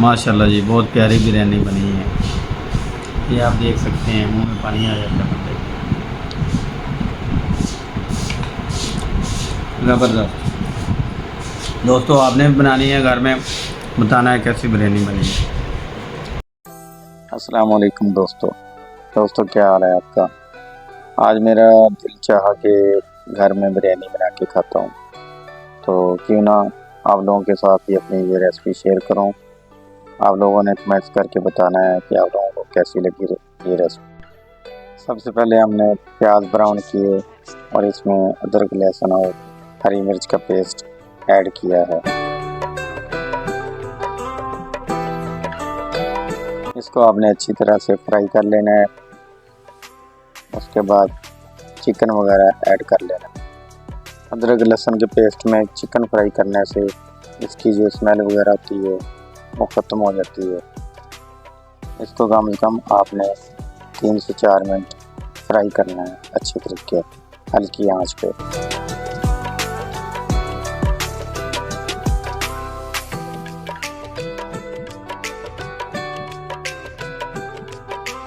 माशाल्लाह जी, बहुत प्यारी बिरयानी बनी है। ये आप देख सकते हैं, मुंह में पानी आ जाता है बंदे को। ज़बरदस्त। दोस्तों, आपने भी बनानी है घर में, बताना है कैसी बिरयानी बनी है। अस्सलाम वालेकुम दोस्तों क्या हाल है आपका। आज मेरा दिल चाहा कि घर में बिरयानी बना के खाता हूँ, तो क्यों ना आप लोगों के साथ ही अपनी ये रेसिपी शेयर करूँ। आप लोगों ने कमेंट्स करके बताना है कि आप लोगों को कैसी लगी ये रेसिपी। सबसे पहले हमने प्याज ब्राउन किए और इसमें अदरक लहसुन और हरी मिर्च का पेस्ट ऐड किया है। इसको आपने अच्छी तरह से फ्राई कर लेना है। उसके बाद चिकन वगैरह ऐड कर लेना है। अदरक लहसुन के पेस्ट में चिकन फ्राई करने से इसकी जो स्मेल वगैरह होती है वो ख़त्म हो जाती है। इसको कम से कम आपने 3 से 4 मिनट फ्राई करना है अच्छे तरीके हल्की आंच पे।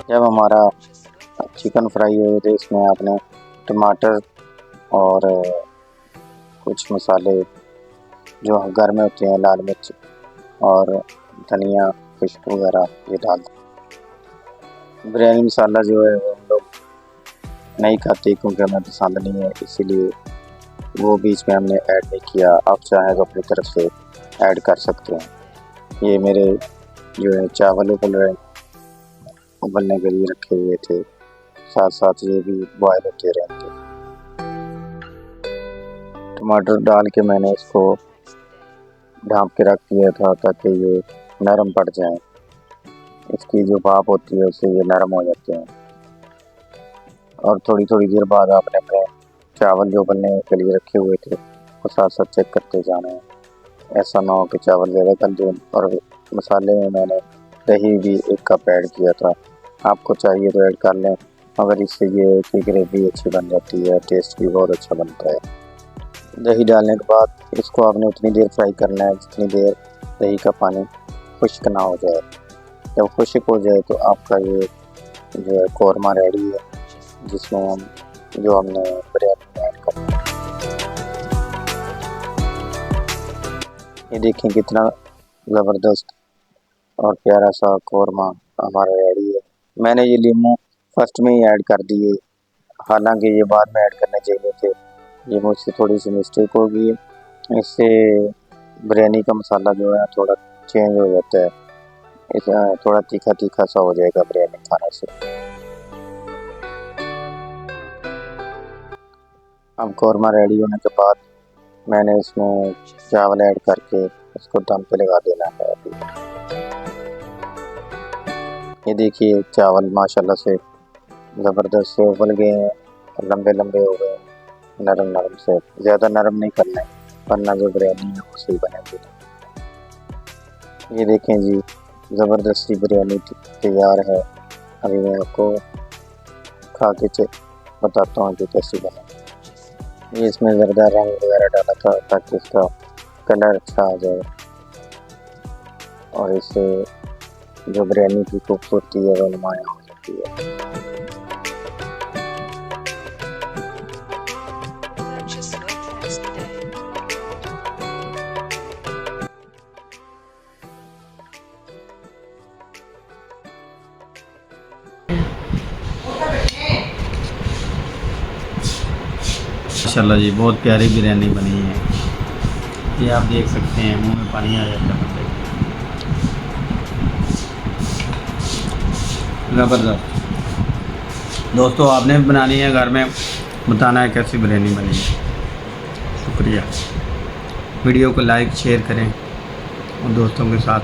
जब हमारा चिकन फ्राई हो तो इसमें आपने टमाटर और कुछ मसाले जो घर में होते हैं, लाल मिर्च और धनिया खुशबू वगैरह ये डाल दें। बिरयानी मसाला जो है वो हम लोग नहीं खाते क्योंकि हमें पसंद नहीं है, इसीलिए वो बीच में हमने ऐड नहीं किया। आप चाहें तो अपनी तरफ से ऐड कर सकते हैं। ये मेरे जो है चावल उबलने के लिए रखे हुए थे, साथ साथ ये भी बॉयल होते रहेंगे। टमाटर डाल के मैंने इसको ढाँप के रख दिया था ताकि ये नरम पड़ जाए। इसकी जो भाप होती है उससे ये नरम हो जाते हैं। और थोड़ी थोड़ी देर बाद आपने अपने चावल जो उबलने के लिए रखे हुए थे वो साथ साथ चेक करते जाना है। ऐसा ना हो कि चावल ज़्यादा गल जाए। और मसाले में मैंने दही भी 1 कप ऐड किया था। आपको चाहिए तो ऐड कर लें, मगर इससे ये कि ग्रेवी अच्छी बन जाती है, टेस्ट भी बहुत अच्छा बनता है। दही डालने के बाद इसको आपने उतनी देर फ्राई करना है जितनी देर दही का पानी खुश्क ना हो जाए। जब खुश्क हो जाए तो आपका ये जो है कौरमा रेडी है, जिसमें हमने बिरयानी में ऐड करना है। ये देखें कितना ज़बरदस्त और प्यारा सा कौरमा हमारा रेडी है। मैंने ये लीमू फर्स्ट में ही ऐड कर दिए, हालांकि ये बाद में ऐड करने चाहिए थे। ये मुझसे थोड़ी सी मिस्टेक हो गई है। इससे बिरयानी का मसाला जो है थोड़ा चेंज हो जाता है, इस थोड़ा तीखा तीखा सा हो जाएगा बिरयानी खाने से। अब कौरमा रेडी होने के बाद मैंने इसमें चावल ऐड करके इसको दम पे लगा देना है। अभी ये देखिए चावल माशाल्लाह से ज़बरदस्त से उबल गए हैं, लंबे लंबे हो गए, नरम नरम से। ज़्यादा नरम नहीं करना है वरना जो बिरयानी है वो सही बनेगी। ये देखें जी, ज़बरदस्ती बिरयानी तैयार है। अभी मैं आपको खा के बताता हूँ कि कैसी बने। ये इसमें ज़रदा रंग वगैरह डाला था ताकि इसका कलर अच्छा आ जाए और इससे जो बिरयानी की खूबसूरती है वो नुमायाँ हो जाती है। माशाल्लाह जी, बहुत प्यारी बिरयानी बनी है। ये आप देख सकते हैं, मुंह में पानी आ जाता है बंदे को। ज़बरदस्त। दोस्तों, आपने भी बनानी है घर में, बताना है कैसी बिरयानी बनी है। शुक्रिया। वीडियो को लाइक शेयर करें और दोस्तों के साथ